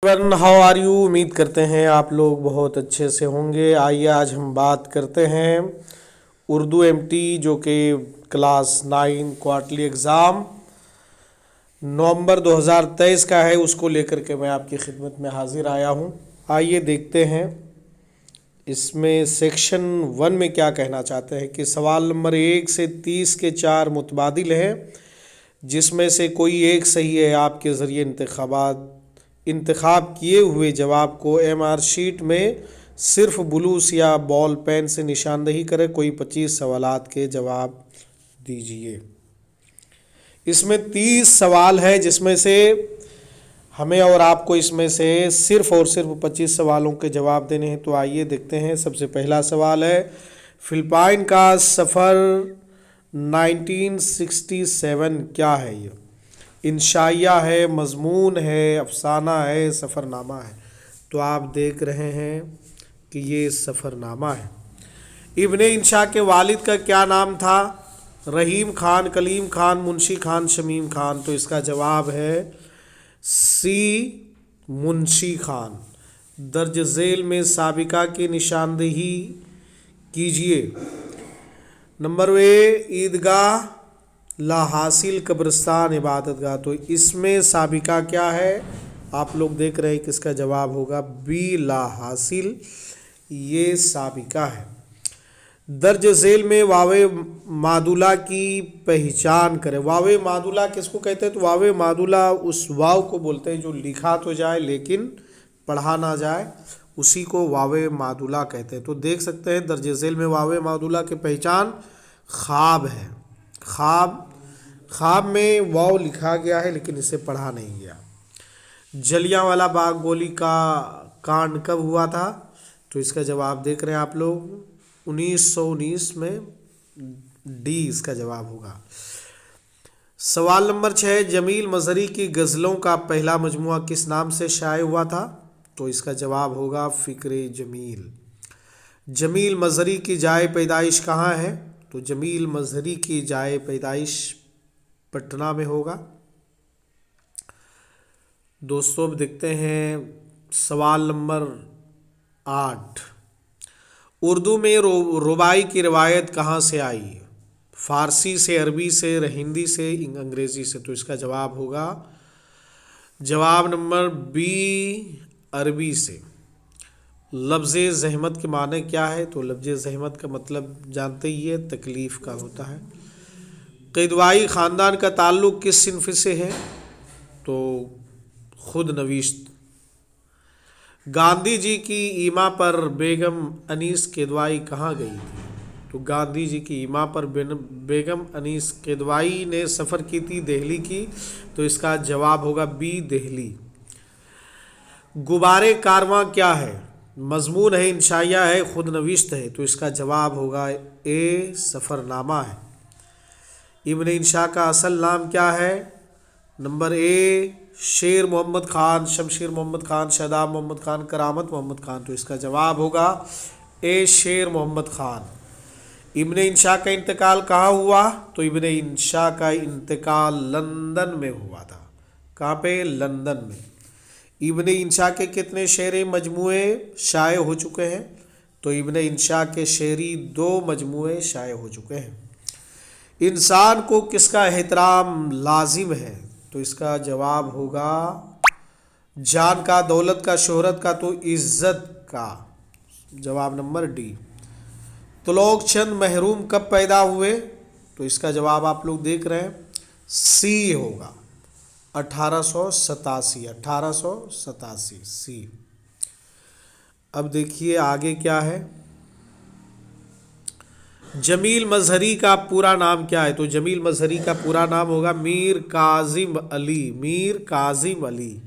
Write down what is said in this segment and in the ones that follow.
How are you. उम्मीद करते हैं आप लोग बहुत अच्छे से होंगे। आइए आज हम बात करते हैं उर्दू एमटी जो कि क्लास 9 क्वार्टरली एग्ज़ाम नवंबर 2023 का है, उसको लेकर के मैं आपकी खिदमत में हाजिर आया हूं। आइए देखते हैं इसमें सेक्शन 1 में क्या कहना चाहते हैं कि सवाल नंबर 1 से 30 के 4 मुतबादिल हैं, जिसमें से कोई एक सही है। आपके ज़रिए इंतखाब किए हुए जवाब को एमआर शीट में सिर्फ ब्लूस या बॉल पेन से निशानदही करें। कोई 25 सवालात के जवाब दीजिए। इसमें 30 सवाल है, जिसमें से हमें और आपको इसमें से सिर्फ और सिर्फ 25 सवालों के जवाब देने हैं। तो आइए देखते हैं। सबसे पहला सवाल है, फिलिपाइन का सफ़र 1967 क्या है? ये इंशाइया है, मजमून है, अफसाना है, सफ़रनामा है। तो आप देख रहे हैं कि ये सफ़रनामा है। इब्ने इंशा के वालिद का क्या नाम था? रहीम खान, कलीम खान, मुंशी खान, शमीम खान। तो इसका जवाब है सी, मुंशी खान। दर्ज झेल में साबिका की निशानदही कीजिए। नंबर ए, ईदगाह, ला हासिल, कब्रिस्तान, इबादत गाह। तो इसमें साबिका क्या है? आप लोग देख रहे हैं कि इसका जवाब होगा बी, ला हासिल। ये साबिका है। दर्ज झेल में वावे मादुला की पहचान करें। वावे मादुला किसको कहते हैं? तो वावे मादुला उस वाव को बोलते हैं जो लिखा तो जाए लेकिन पढ़ा ना जाए, उसी को वावे मादुला कहते हैं। तो देख सकते हैं दर्ज झेल में वावे मादुला की पहचान ख्वाब है। ख्वाब में वाव लिखा गया है लेकिन इसे पढ़ा नहीं गया। जलियांवाला बाग गोली का कांड कब हुआ था? तो इसका जवाब देख रहे हैं आप लोग 1919 में। डी इसका जवाब होगा। सवाल नंबर 6, जमील मजहरी की गज़लों का पहला मजमुआ किस नाम से शाये हुआ था? तो इसका जवाब होगा फ़िक्रे जमील। जमील मजहरी की जाए पैदाइश कहाँ है? तो जमील मजहरी की जाए पैदाइश पटना में होगा। दोस्तों अब देखते हैं सवाल नंबर 8, उर्दू में रुबाई की रिवायत कहाँ से आई? फ़ारसी से, अरबी से, हिंदी से, अंग्रेज़ी से। तो इसका जवाब होगा जवाब नंबर बी, अरबी से। लफ्ज़ ज़हमत के माने क्या है? तो लफ्ज़ ज़हमत का मतलब जानते ही है, तकलीफ़ का होता है। क़िदवाई ख़ानदान का ताल्लुक़ किस सिन्फ़ से है? तो खुद नवीश्त। गांधी जी की ईमा पर बेगम अनीस किदवाई कहाँ गई थी? तो गांधी जी की ईमा पर बेगम अनीस किदवाई ने सफ़र की थी दिल्ली की। तो इसका जवाब होगा बी, दिल्ली। गुबारे कारवां क्या है? मजमून है, इंशाइया है, खुद नविश्त है। तो इसका जवाब होगा ए, सफ़रनामा है। इब्ने इंशा का असल नाम क्या है? नंबर ए, शेर मोहम्मद खान, शमशीर मोहम्मद खान, शादाब मोहम्मद खान, करामत मोहम्मद खान। तो इसका जवाब होगा ए, शेर मोहम्मद खान। इब्ने इंशा का इंतकाल कहाँ हुआ? तो इब्ने इंशा का इंतकाल लंदन में हुआ था। कहाँ पे? लंदन में। इब्ने इंशा के कितने शेरे मजमुए शाये हो चुके हैं? तो इब्ने इंशा के शेरी 2 मजमुए शाये हो चुके हैं। इंसान को किसका एहतराम लाजिम है? तो इसका जवाब होगा जान का, दौलत का, शोहरत का। तो इज्जत का। जवाब नंबर डी। तुलोक चंद महरूम कब पैदा हुए? तो इसका जवाब आप लोग देख रहे हैं सी होगा 1887 सी। अब देखिए आगे क्या है। जमील मजहरी का पूरा नाम क्या है? तो जमील मजहरी का पूरा नाम होगा मीर काजिम अली। मीर काजिम अली।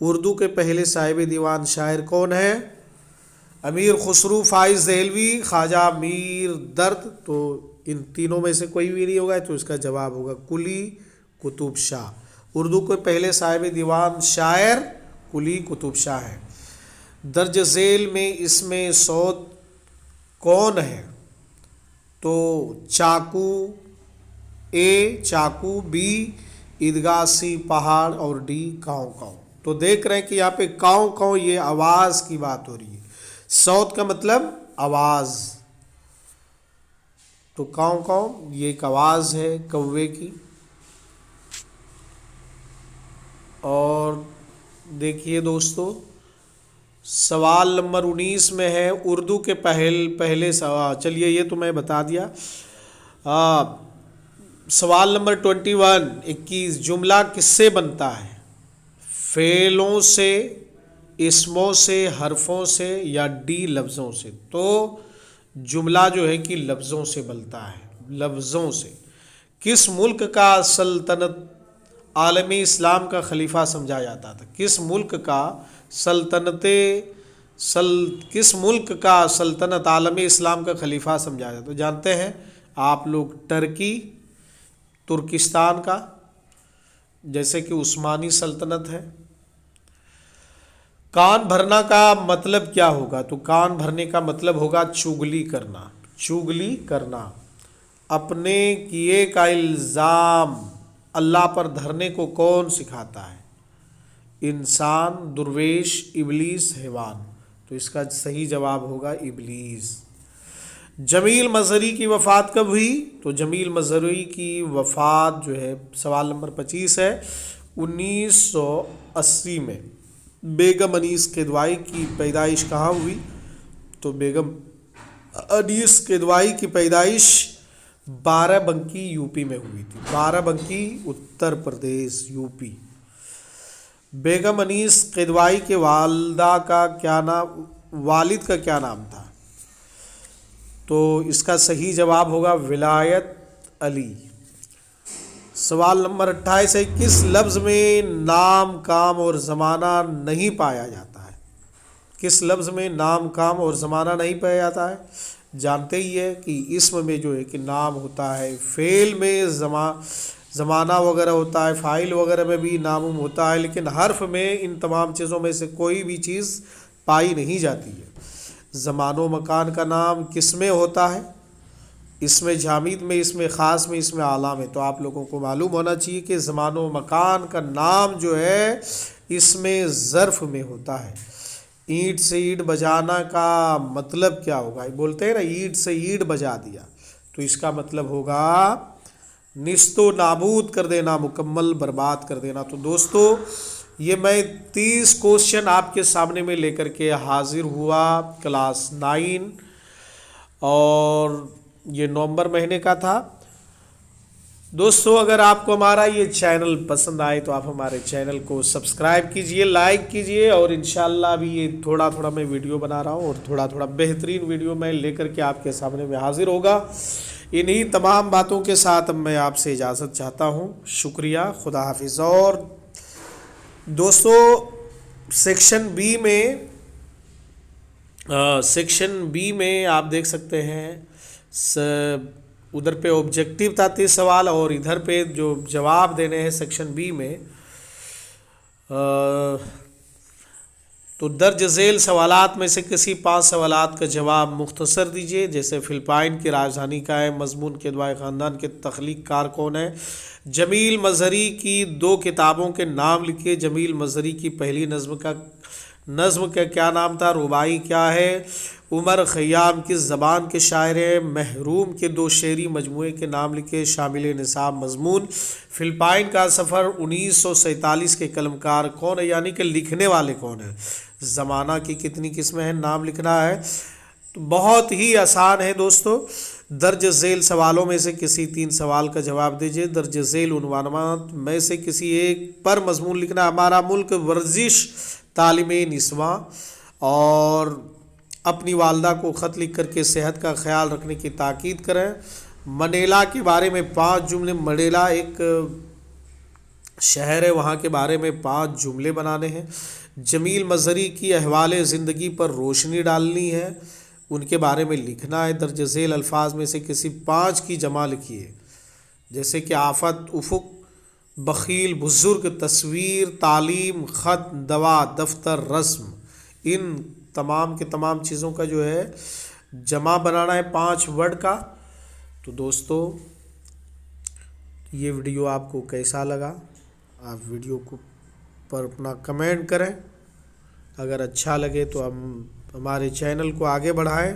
उर्दू के पहले साहिब दीवान शायर कौन है? अमीर खुसरू, फाइज देहलवी, ख्वाजा मीर दर्द। तो इन तीनों में से कोई भी नहीं होगा। तो इसका जवाब होगा कुली कुतुब शाह। उर्दू के पहले साहिब दीवान शायर कुली कुतुब शाह है। दर्ज झेल में इसमें सौत कौन है? तो चाकू, ए चाकू, बी ईदगाह, सी पहाड़ और डी काँव काँव। तो देख रहे हैं कि यहाँ पे काऊ काऊ, ये आवाज़ की बात हो रही है। सौत का मतलब आवाज़, तो काऊ काऊ ये एक आवाज़ है कौवे की। और देखिए दोस्तों, सवाल नंबर 19 में है उर्दू के पहले सवाल। चलिए ये तो मैं बता दिया। सवाल नंबर 21 जुमला किससे बनता है? फ़ेलों से, इस्मों से, हरफों से या डी लफ्ज़ों से? तो जुमला जो है कि लफ्ज़ों से बनता है, लफ्ज़ों से। किस मुल्क का सल्तनत आलमी इस्लाम का खलीफा समझा जाता था? किस मुल्क का किस मुल्क का सल्तनत आलमी इस्लाम का खलीफा समझा जाता? तो जानते हैं आप लोग, तुर्किस्तान का, जैसे कि उस्मानी सल्तनत है। कान भरना का मतलब क्या होगा? तो कान भरने का मतलब होगा चुगली करना, चुगली करना। अपने किए का इल्ज़ाम अल्लाह पर धरने को कौन सिखाता है? इंसान, दुर्वेश, इबलीस, हैवान। तो इसका सही जवाब होगा इबलीस। जमील मजहरी की वफ़ात कब हुई? तो जमील मजहरी की वफ़ात जो है, सवाल नंबर 25 है, 1980 में। बेगम अनीस किदवाई की पैदाइश कहाँ हुई? तो बेगम अनीस किदवाई की पैदाइश बाराबंकी यूपी में हुई थी। बाराबंकी उत्तर प्रदेश, यूपी। बेगम अनीस किदवाई के वालिद का क्या नाम था? तो इसका सही जवाब होगा विलायत अली। सवाल नंबर 28 है किस लफ्ज़ में नाम, काम और ज़माना नहीं पाया जाता है? किस लफ्ज़ में नाम, काम और ज़माना नहीं पाया जाता है? जानते ही है कि इसम में जो है कि नाम होता है, फ़ेल में ज़माना वगैरह होता है, फ़ाइल वगैरह में भी नाम होता है, लेकिन हर्फ में इन तमाम चीज़ों में से कोई भी चीज़ पाई नहीं जाती है। ज़मानो मकान का नाम किस में होता है? इसमें जामिद में, इसमें ख़ास में, इसमें आला में। तो आप लोगों को मालूम होना चाहिए कि ज़मानो मकान का नाम जो है इसमें ज़र्फ़ में होता है। ईंट से ईंट बजाना का मतलब क्या होगा? बोलते हैं ना, ईंट से ईंट बजा दिया, तो इसका मतलब होगा निस्तो नाबूद कर देना, मुकम्मल बर्बाद कर देना। तो दोस्तों, ये मैं 30 क्वेश्चन आपके सामने में लेकर के हाजिर हुआ क्लास 9, और ये नवंबर महीने का था। दोस्तों, अगर आपको हमारा ये चैनल पसंद आए तो आप हमारे चैनल को सब्सक्राइब कीजिए, लाइक कीजिए, और इंशाल्लाह भी ये थोड़ा थोड़ा मैं वीडियो बना रहा हूँ और थोड़ा थोड़ा बेहतरीन वीडियो मैं लेकर के आपके सामने में हाजिर होगा। इन्हीं तमाम बातों के साथ मैं आपसे इजाज़त चाहता हूँ। शुक्रिया, खुदा हाफिज़। और दोस्तों, सेक्शन बी में आप देख सकते हैं, उधर पे ऑब्जेक्टिव था 30 सवाल, और इधर पे जो जवाब देने हैं सेक्शन बी में, तो दर्ज झेल सवालात में से किसी 5 सवालात का जवाब मुख्तसर दीजिए। जैसे फ़िलिपाइन की राजधानी का है, मज़मून किदवाई ख़ानदान के तख्लीक कार कौन है, जमील मजहरी की 2 किताबों के नाम लिखिए। जमील मजहरी की पहली नज़्म का क्या नाम था? रुबाई क्या है? उमर ख़य्याम किस ज़बान के शायर हैं? महरूम के 2 शेरी मजमूए के नाम लिखे। शामिल निसाब मज़मून। फ़िलिपाइन का सफ़र 1947 के कलमकार कौन है, यानी कि लिखने वाले कौन है? ज़माना की कितनी किस्में हैं, नाम लिखना है। तो बहुत ही आसान है दोस्तों। दर्ज झेल सवालों में से किसी 3 सवाल का जवाब दीजिए। दर्ज झेल उन्वानात में से किसी एक पर मजमून लिखना। हमारा मुल्क, वर्जिश, तालीमे निस्वां, और अपनी वालदा को ख़त लिख करके सेहत का ख्याल रखने की ताकीद करें। मनेला के बारे में 5 जुमले। मनेला एक शहर है, वहाँ के बारे में 5 जुमले बनाने हैं। जमील मजहरी की अहवाल ज़िंदगी पर रोशनी डालनी है, उनके बारे में लिखना है। दर्ज झेल अल्फाज में से किसी 5 की जमा लिखिए, जैसे कि आफत, उफुक, बखील, बुजुर्ग, तस्वीर, तालीम, ख़त, दवा, दफ्तर, रस्म। इन तमाम के तमाम चीज़ों का जो है जमा बनाना है 5 वर्ड का। तो दोस्तों, ये वीडियो आपको कैसा लगा? आप वीडियो को پر اپنا کمنٹ کریں۔ اگر اچھا لگے تو ہم ہمارے چینل کو آگے بڑھائیں۔